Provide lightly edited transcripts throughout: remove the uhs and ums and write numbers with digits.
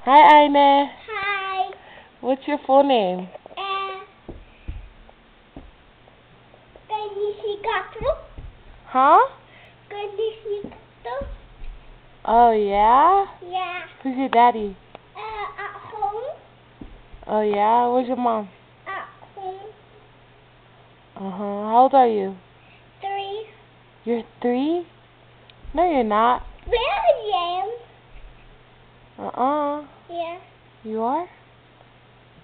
Hi, Aine. Hi. What's your full name? Ganishikato. Huh? Ganishikato. Oh, yeah? Yeah. Who's your daddy? At home. Oh, yeah? Where's your mom? At home. Uh-huh. How old are you? 3. You're 3? No, you're not. Where I am. Uh-uh. Yeah. You are?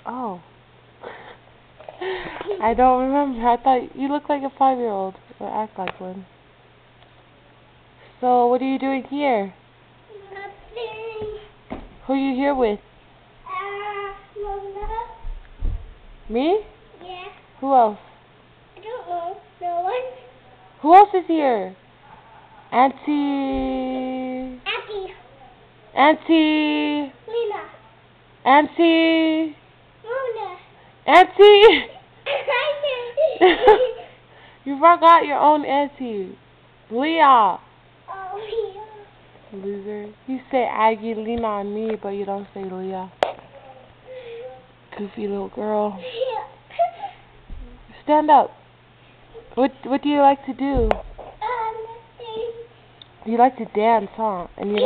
Oh. I don't remember. I thought you look like a 5-year-old or act like one. So, what are you doing here? Nothing. Who are you here with? Mona. Me? Yeah. Who else? I don't know. No one. Who else is here? Auntie. Abby. Auntie. Lena. Auntie. Mona. Auntie. You forgot your own auntie. Leah. Oh, yeah. Loser. You say Aggie, lean on me, but you don't say Leah. Goofy little girl. Stand up. What do you like to do? You like to dance, huh? And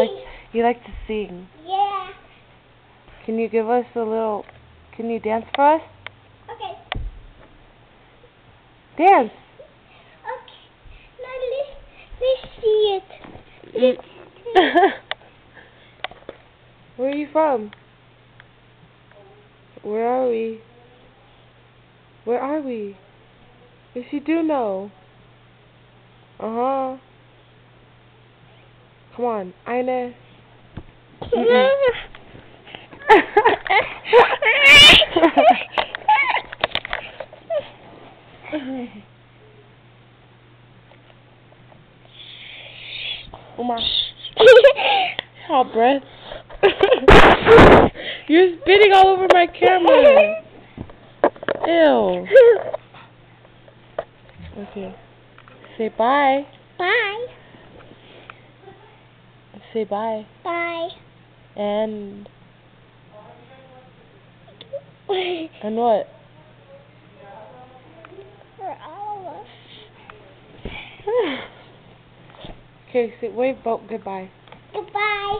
you like to sing. Yeah. Can you give us a little? Can you dance for us? Okay. Dance. Okay. Now let's see it. Where are you from? Where are we? Where are we? Yes, you do know. Uh-huh. Come on, Aine. Uma. Hot breath. You're spitting all over my camera. Ew. Okay. Say bye. Bye. Say bye. Bye. And what? For all of us. Okay, say wave goodbye. Goodbye.